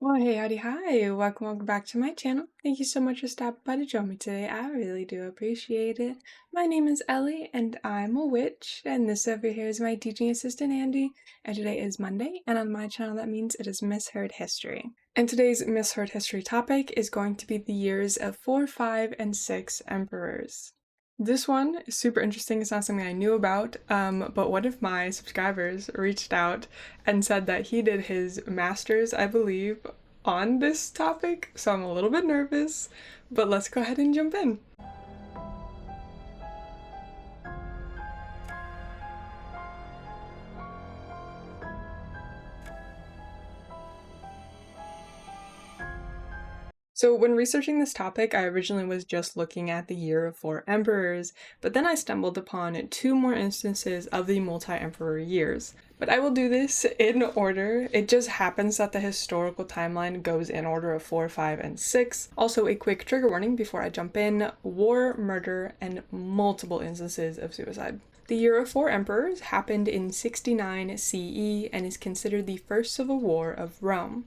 Well, hey, howdy, hi. Welcome back to my channel. Thank you so much for stopping by to join me today. I really do appreciate it. My name is Ellie, and I'm a witch, and this over here is my teaching assistant, Andy, and today is Monday, and on my channel that means it is Misheard History. And today's Misheard History topic is going to be the years of 4, 5, and 6 emperors. This one is super interesting. It's not something I knew about, but one of my subscribers reached out and said that he did his master's, I believe, on this topic, so I'm a little bit nervous, but let's go ahead and jump in. So when researching this topic, I originally was just looking at the year of 4 emperors, but then I stumbled upon 2 more instances of the multi-emperor years. But I will do this in order. It just happens that the historical timeline goes in order of 4, 5, and 6. Also, a quick trigger warning before I jump in: war, murder, and multiple instances of suicide. The year of 4 emperors happened in 69 CE and is considered the first civil war of Rome.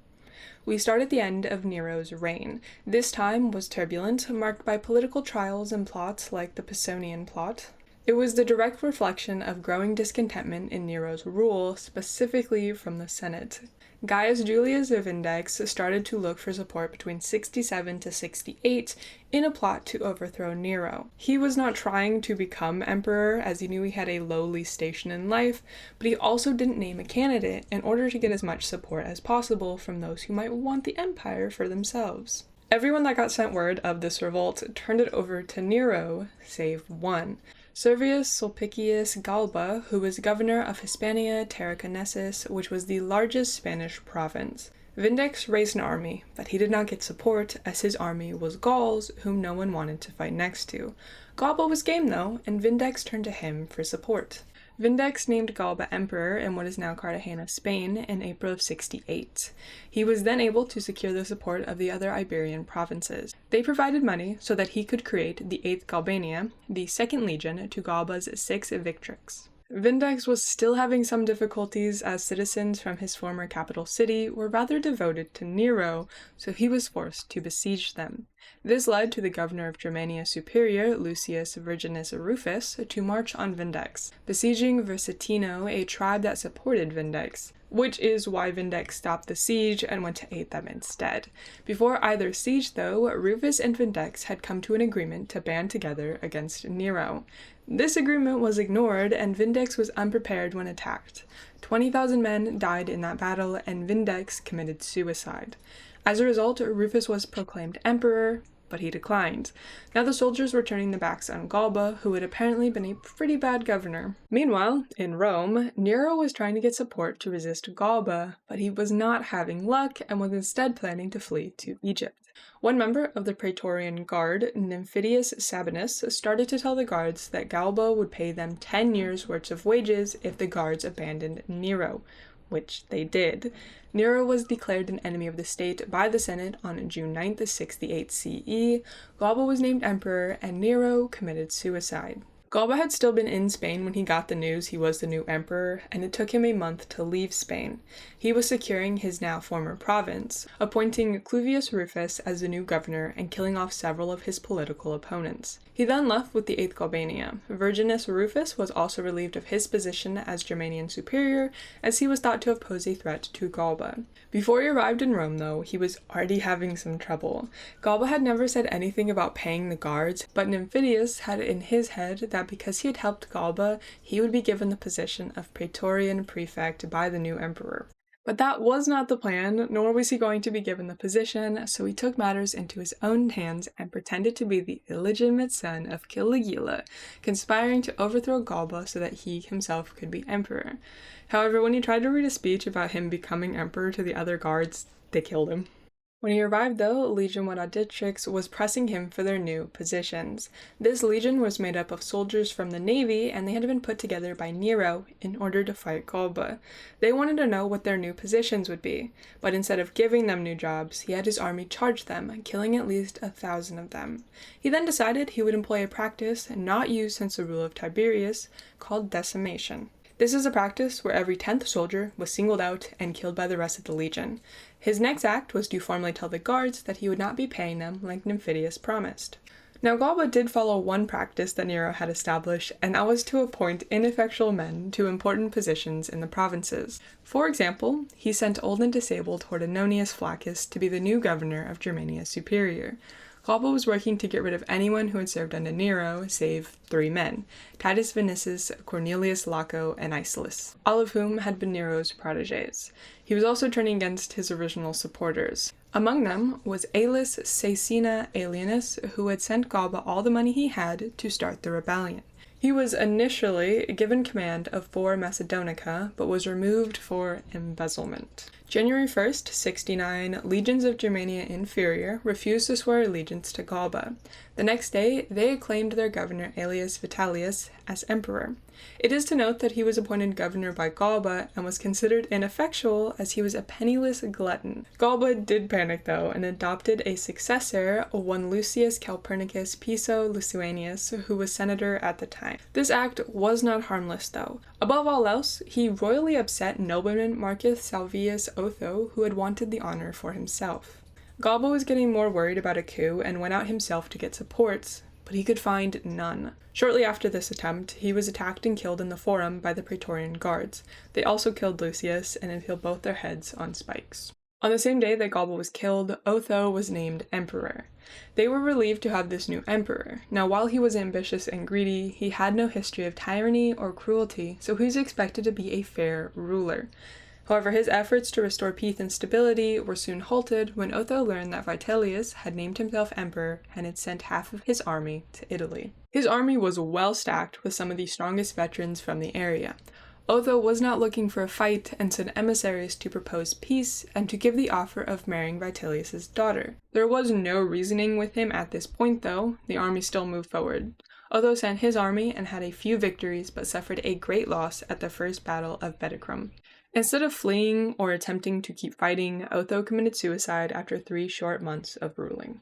We start at the end of Nero's reign. This time was turbulent, marked by political trials and plots like the Pisonian plot. It was the direct reflection of growing discontentment in Nero's rule, specifically from the Senate. Gaius Julius of Index started to look for support between 67 to 68 in a plot to overthrow Nero. He was not trying to become emperor, as he knew he had a lowly station in life, but he also didn't name a candidate in order to get as much support as possible from those who might want the empire for themselves. Everyone that got sent word of this revolt turned it over to Nero, save one: Servius Sulpicius Galba, who was governor of Hispania Tarraconensis, which was the largest Spanish province. Vindex raised an army, but he did not get support, as his army was Gauls, whom no one wanted to fight next to. Galba was game though, and Vindex turned to him for support. Vindex named Galba emperor in what is now Cartagena, Spain, in April of 68. He was then able to secure the support of the other Iberian provinces. They provided money so that he could create the 8th Galbania, the second legion to Galba's 6 Victrix. Vindex was still having some difficulties, as citizens from his former capital city were rather devoted to Nero, so he was forced to besiege them. This led to the governor of Germania Superior, Lucius Virginus Rufus, to march on Vindex, besieging Versitino, a tribe that supported Vindex, which is why Vindex stopped the siege and went to aid them instead. Before either siege, though, Rufus and Vindex had come to an agreement to band together against Nero. This agreement was ignored, and Vindex was unprepared when attacked. 20,000 men died in that battle, and Vindex committed suicide. As a result, Rufus was proclaimed emperor, but he declined. Now the soldiers were turning their backs on Galba, who had apparently been a pretty bad governor. Meanwhile, in Rome, Nero was trying to get support to resist Galba, but he was not having luck and was instead planning to flee to Egypt. One member of the Praetorian Guard, Nymphidius Sabinus, started to tell the guards that Galba would pay them 10 years' worth of wages if the guards abandoned Nero, which they did. Nero was declared an enemy of the state by the Senate on June 9th, 68 CE. Galba was named emperor, and Nero committed suicide. Galba had still been in Spain when he got the news he was the new emperor, and it took him a month to leave Spain. He was securing his now former province, appointing Cluvius Rufus as the new governor and killing off several of his political opponents. He then left with the 8th Galbania. Virginus Rufus was also relieved of his position as Germanian superior, as he was thought to have posed a threat to Galba. Before he arrived in Rome, though, he was already having some trouble. Galba had never said anything about paying the guards, but Nymphidius had it in his head that because he had helped Galba, he would be given the position of Praetorian prefect by the new emperor. But that was not the plan, nor was he going to be given the position, so he took matters into his own hands and pretended to be the illegitimate son of Caligula, conspiring to overthrow Galba so that he himself could be emperor. However, when he tried to read a speech about him becoming emperor to the other guards, they killed him. When he arrived, though, Legion Auditrix was pressing him for their new positions. This legion was made up of soldiers from the navy, and they had been put together by Nero in order to fight Galba. They wanted to know what their new positions would be, but instead of giving them new jobs, he had his army charge them, killing at least 1,000 of them. He then decided he would employ a practice not used since the rule of Tiberius, called decimation. This is a practice where every 10th soldier was singled out and killed by the rest of the legion. His next act was to formally tell the guards that he would not be paying them like Nymphidius promised. Now Galba did follow one practice that Nero had established, and that was to appoint ineffectual men to important positions in the provinces. For example, he sent old and disabled Hordenonius Flaccus to be the new governor of Germania Superior. Galba was working to get rid of anyone who had served under Nero, save 3 men, Titus Vinicius, Cornelius Laco, and Icelus, all of whom had been Nero's protégés. He was also turning against his original supporters. Among them was Aulus Caecina Alienus, who had sent Galba all the money he had to start the rebellion. He was initially given command of 4 Macedonica, but was removed for embezzlement. January 1st, 69, legions of Germania Inferior refused to swear allegiance to Galba. The next day, they acclaimed their governor Aelius Vitellius as emperor. It is to note that he was appointed governor by Galba and was considered ineffectual as he was a penniless glutton. Galba did panic though and adopted a successor, one Lucius Calpurnicus Piso Lusanius, who was senator at the time. This act was not harmless though. Above all else, he royally upset nobleman Marcus Salvius Otho, who had wanted the honor for himself. Galba was getting more worried about a coup and went out himself to get supports, but he could find none. Shortly after this attempt, he was attacked and killed in the Forum by the Praetorian guards. They also killed Lucius and impaled both their heads on spikes. On the same day that Galba was killed, Otho was named emperor. They were relieved to have this new emperor. Now, while he was ambitious and greedy, he had no history of tyranny or cruelty, so he was expected to be a fair ruler. However, his efforts to restore peace and stability were soon halted when Otho learned that Vitellius had named himself emperor and had sent half of his army to Italy. His army was well stacked with some of the strongest veterans from the area. Otho was not looking for a fight and sent emissaries to propose peace and to give the offer of marrying Vitellius's daughter. There was no reasoning with him at this point though. The army still moved forward. Otho sent his army and had a few victories but suffered a great loss at the First Battle of Beticum. Instead of fleeing or attempting to keep fighting, Otho committed suicide after 3 short months of ruling.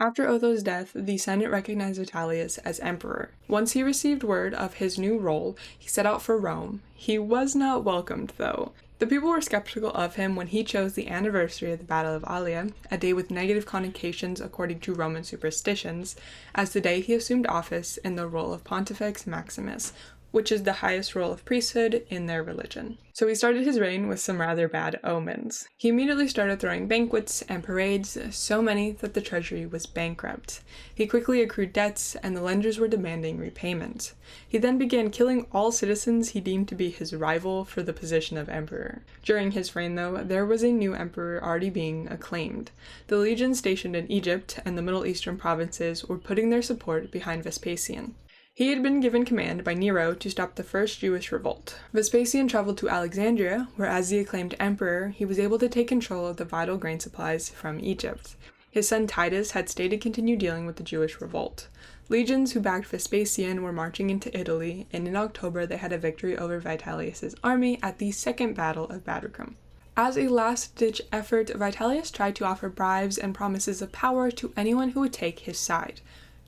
After Otho's death, the Senate recognized Vitellius as emperor. Once he received word of his new role, he set out for Rome. He was not welcomed, though. The people were skeptical of him when he chose the anniversary of the Battle of Allia, a day with negative connotations according to Roman superstitions, as the day he assumed office in the role of Pontifex Maximus, which is the highest role of priesthood in their religion. So he started his reign with some rather bad omens. He immediately started throwing banquets and parades, so many that the treasury was bankrupt. He quickly accrued debts, and the lenders were demanding repayment. He then began killing all citizens he deemed to be his rival for the position of emperor. During his reign, though, there was a new emperor already being acclaimed. The legions stationed in Egypt and the Middle Eastern provinces were putting their support behind Vespasian. He had been given command by Nero to stop the first Jewish revolt. Vespasian traveled to Alexandria, where as the acclaimed emperor, he was able to take control of the vital grain supplies from Egypt. His son Titus had stayed to continue dealing with the Jewish revolt. Legions who backed Vespasian were marching into Italy, and in October they had a victory over Vitellius's army at the Second Battle of Beticum. As a last-ditch effort, Vitellius tried to offer bribes and promises of power to anyone who would take his side.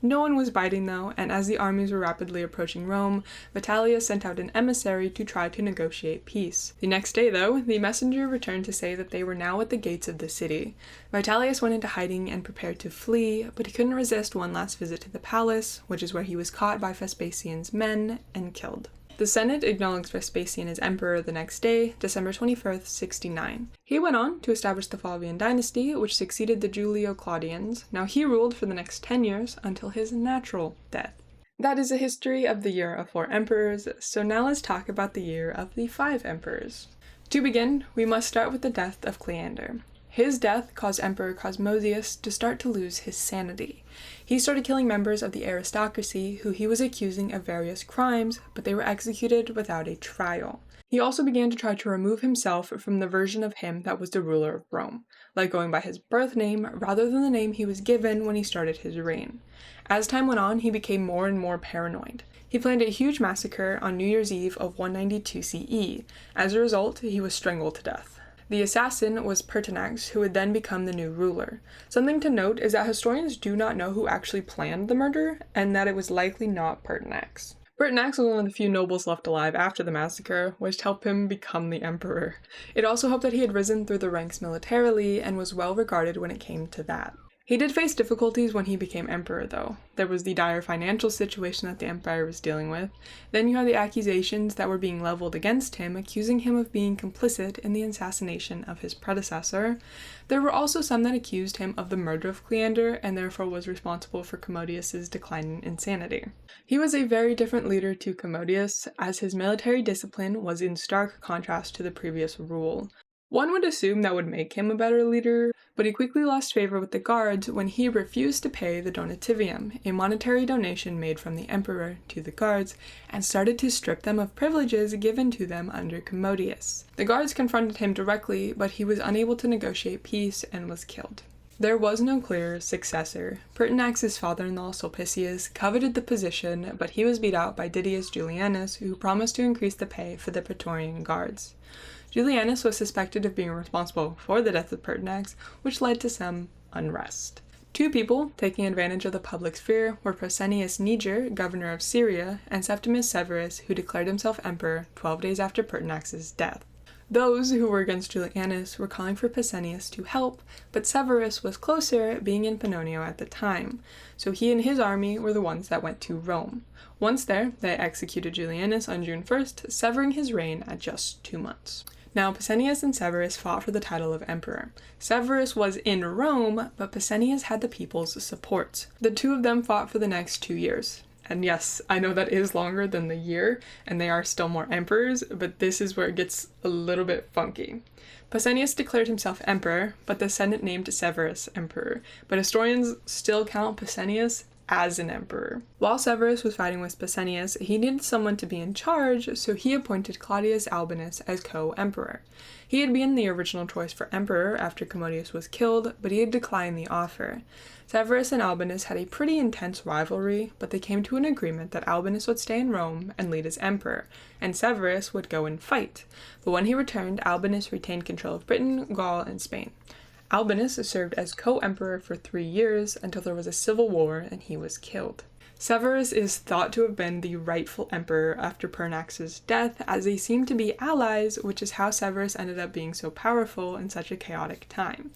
No one was biting though, and as the armies were rapidly approaching Rome, Vitellius sent out an emissary to try to negotiate peace. The next day though, the messenger returned to say that they were now at the gates of the city. Vitellius went into hiding and prepared to flee, but he couldn't resist one last visit to the palace, which is where he was caught by Vespasian's men and killed. The Senate acknowledged Vespasian as emperor the next day, December 21st, 69. He went on to establish the Flavian dynasty, which succeeded the Julio-Claudians. Now he ruled for the next 10 years until his natural death. That is a history of the year of 4 emperors, so now let's talk about the year of the 5 emperors. To begin, we must start with the death of Cleander. His death caused Emperor Cosmosius to start to lose his sanity. He started killing members of the aristocracy who he was accusing of various crimes, but they were executed without a trial. He also began to try to remove himself from the version of him that was the ruler of Rome, like going by his birth name rather than the name he was given when he started his reign. As time went on, he became more and more paranoid. He planned a huge massacre on New Year's Eve of 192 CE. As a result, he was strangled to death. The assassin was Pertinax, who would then become the new ruler. Something to note is that historians do not know who actually planned the murder, and that it was likely not Pertinax. Pertinax was one of the few nobles left alive after the massacre, which helped him become the emperor. It also helped that he had risen through the ranks militarily and was well regarded when it came to that. He did face difficulties when he became emperor, though. There was the dire financial situation that the empire was dealing with. Then you had the accusations that were being leveled against him, accusing him of being complicit in the assassination of his predecessor. There were also some that accused him of the murder of Cleander, and therefore was responsible for Commodius's declining insanity. He was a very different leader to Commodius, as his military discipline was in stark contrast to the previous rule. One would assume that would make him a better leader, but he quickly lost favor with the guards when he refused to pay the donativium, a monetary donation made from the emperor to the guards, and started to strip them of privileges given to them under Commodius. The guards confronted him directly, but he was unable to negotiate peace and was killed. There was no clear successor. Pertinax's father-in-law Sulpicius coveted the position, but he was beat out by Didius Julianus, who promised to increase the pay for the Praetorian guards. Julianus was suspected of being responsible for the death of Pertinax, which led to some unrest. Two people taking advantage of the public sphere were Pausanias Niger, governor of Syria, and Septimus Severus, who declared himself emperor 12 days after Pertinax's death. Those who were against Julianus were calling for Pausanias to help, but Severus was closer, being in Pannonio at the time, so he and his army were the ones that went to Rome. Once there, they executed Julianus on June 1st, severing his reign at just 2 months. Now, Pausanias and Severus fought for the title of emperor. Severus was in Rome, but Pausanias had the people's support. The two of them fought for the next 2 years. And yes, I know that is longer than the year, and they are still more emperors, but this is where it gets a little bit funky. Pausanias declared himself emperor, but the Senate named Severus emperor, but historians still count Pausanias as an emperor. While Severus was fighting with Pausanias, he needed someone to be in charge, so he appointed Claudius Albinus as co-emperor. He had been the original choice for emperor after Commodius was killed, but he had declined the offer. Severus and Albinus had a pretty intense rivalry, but they came to an agreement that Albinus would stay in Rome and lead as emperor, and Severus would go and fight. But when he returned, Albinus retained control of Britain, Gaul, and Spain. Albinus served as co-emperor for 3 years until there was a civil war and he was killed. Severus is thought to have been the rightful emperor after Pertinax's death, as they seemed to be allies, which is how Severus ended up being so powerful in such a chaotic time.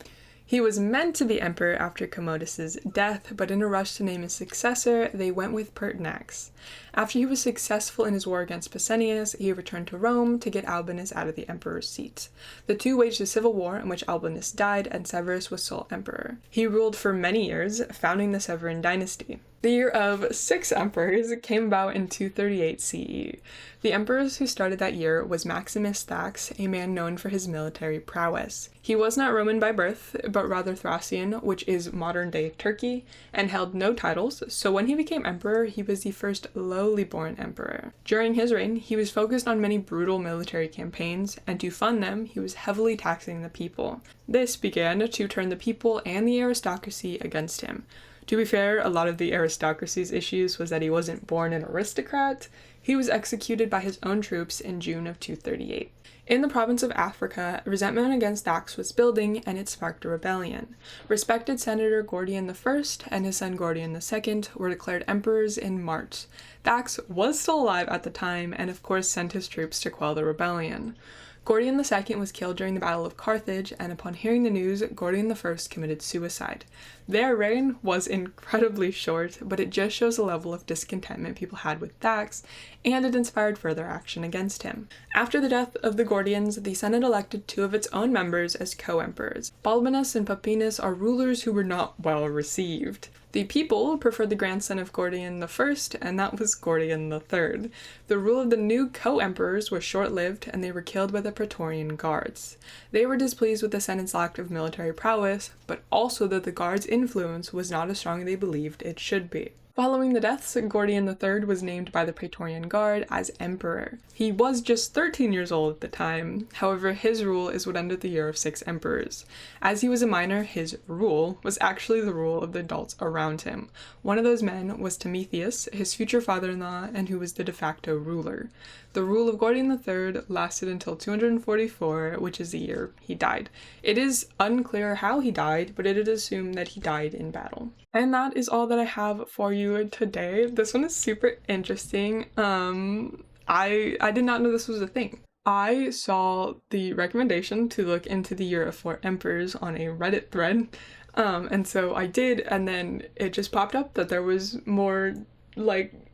He was meant to be emperor after Commodus's death, but in a rush to name his successor, they went with Pertinax. After he was successful in his war against Pausanias, he returned to Rome to get Albinus out of the emperor's seat. The two waged a civil war in which Albinus died and Severus was sole emperor. He ruled for many years, founding the Severan dynasty. The year of 6 emperors came about in 238 CE. The emperors who started that year was Maximus Thax, a man known for his military prowess. He was not Roman by birth, but rather Thracian, which is modern-day Turkey, and held no titles, so when he became emperor, he was the first lowly-born emperor. During his reign, he was focused on many brutal military campaigns, and to fund them, he was heavily taxing the people. This began to turn the people and the aristocracy against him. To be fair, a lot of the aristocracy's issues was that he wasn't born an aristocrat. He was executed by his own troops in June of 238. In the province of Africa, resentment against Thax was building, and it sparked a rebellion. Respected Senator Gordian I and his son Gordian II were declared emperors in March. Thax was still alive at the time, and of course sent his troops to quell the rebellion. Gordian II was killed during the Battle of Carthage, and upon hearing the news, Gordian I committed suicide. Their reign was incredibly short, but it just shows the level of discontentment people had with Thax, and it inspired further action against him. After the death of the Gordians, the Senate elected 2 of its own members as co-emperors. Balbinus and Pappinus are rulers who were not well received. The people preferred the grandson of Gordian I, and that was Gordian III. The rule of the new co-emperors was short-lived, and they were killed by the Praetorian guards. They were displeased with the Senate's lack of military prowess, but also that the guards' influence was not as strong as they believed it should be. Following the deaths, Gordian III was named by the Praetorian Guard as emperor. He was just 13 years old at the time, however his rule is what ended the year of 6 emperors. As he was a minor, his rule was actually the rule of the adults around him. One of those men was Timotheus, his future father-in-law, and who was the de facto ruler. The rule of Gordian III lasted until 244, which is the year he died. It is unclear how he died, but it is assumed that he died in battle. And that is all that I have for you you today. This one is super interesting. I did not know this was a thing. I saw the recommendation to look into the year of 4 emperors on a Reddit thread. And so I did, and then it just popped up that there was more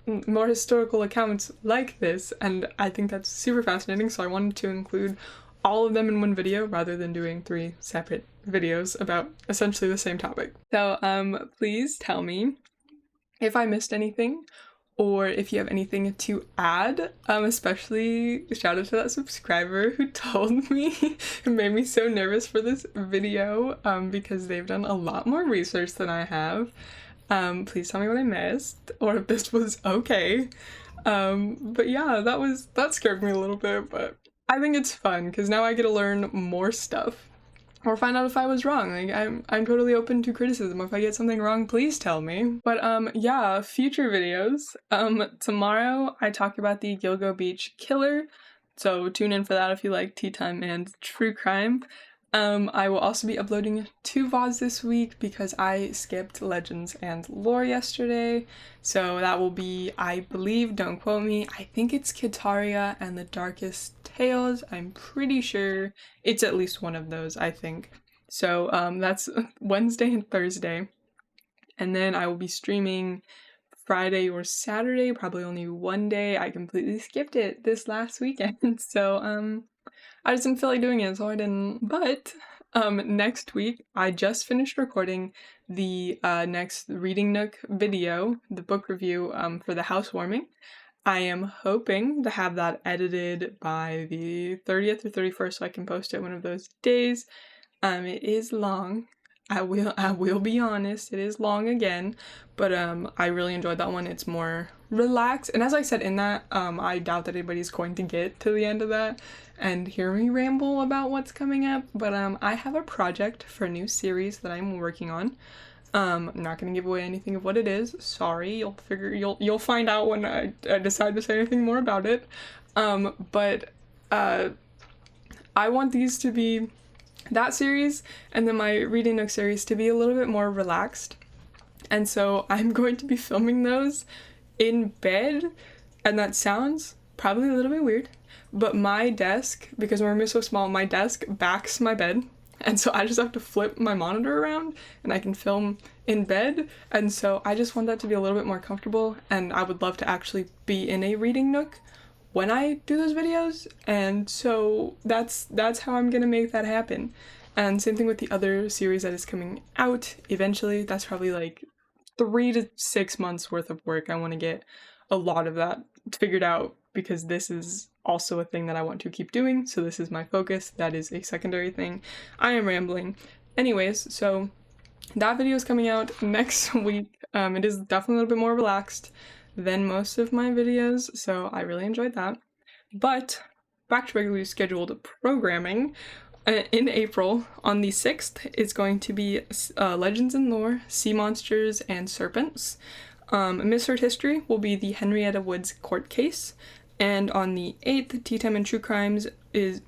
historical accounts like this, and I think that's super fascinating, so I wanted to include all of them in one video rather than doing 3 separate videos about essentially the same topic. So please tell me if I missed anything or if you have anything to add. Especially shout out to that subscriber who told me and made me so nervous for this video, because they've done a lot more research than I have. Please tell me what I missed or if this was okay. But yeah, that scared me a little bit, but I think it's fun because now I get to learn more stuff or find out if I was wrong. Like I'm totally open to criticism. If I get something wrong, please tell me. But yeah, future videos. Tomorrow I talk about the Gilgo Beach killer, so tune in for that if you like tea time and true crime. I will also be uploading 2 VODs this week because I skipped Legends and Lore yesterday. So that will be, I believe, don't quote me, I think it's Kitaria and the Darkest Tales. I'm pretty sure it's at least one of those, I think. So that's Wednesday and Thursday. And then I will be streaming Friday or Saturday, probably only one day. I completely skipped it this last weekend. So I just didn't feel like doing it, so I didn't. But next week, I just finished recording the next Reading Nook video, the book review for the housewarming. I am hoping to have that edited by the 30th or 31st so I can post it one of those days. It is long. I will be honest, it is long again, but I really enjoyed that one. It's more relaxed, and as I said in that, I doubt that anybody's going to get to the end of that and hear me ramble about what's coming up, but I have a project for a new series that I'm working on. I'm not gonna give away anything of what it is. Sorry, you'll find out when I decide to say anything more about it. But I want these to be, that series and then my Reading Nook series, to be a little bit more relaxed. And so I'm going to be filming those in bed, and that sounds probably a little bit weird, but my desk, because my room is so small, my desk backs my bed, and so I just have to flip my monitor around and I can film in bed, and so I just want that to be a little bit more comfortable, and I would love to actually be in a Reading Nook when I do those videos, and so that's how I'm gonna make that happen. And same thing with the other series that is coming out eventually. That's probably like 3 to 6 months worth of work. I want to get a lot of that figured out because this is also a thing that I want to keep doing, so this is my focus. That is a secondary thing. I am rambling. Anyways, so that video is coming out next week. It is definitely a little bit more relaxed than most of my videos, so I really enjoyed that. But back to regularly scheduled programming. In April, on the 6th, it's going to be Legends and Lore, Sea Monsters, and Serpents. Misheard History will be the Henrietta Woods court case, and on the 8th, Tea Time and True Crimes is...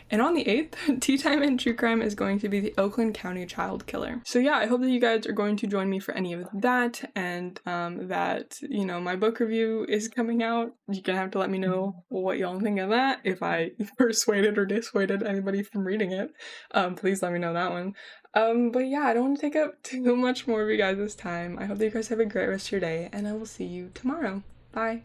And on the 8th, Tea Time and True Crime is going to be the Oakland County Child Killer. So yeah, I hope that you guys are going to join me for any of that, and that, you know, my book review is coming out. You're gonna have to let me know what y'all think of that, if I persuaded or dissuaded anybody from reading it. Please let me know that one. But yeah, I don't want to take up too much more of you guys this time. I hope that you guys have a great rest of your day, and I will see you tomorrow. Bye!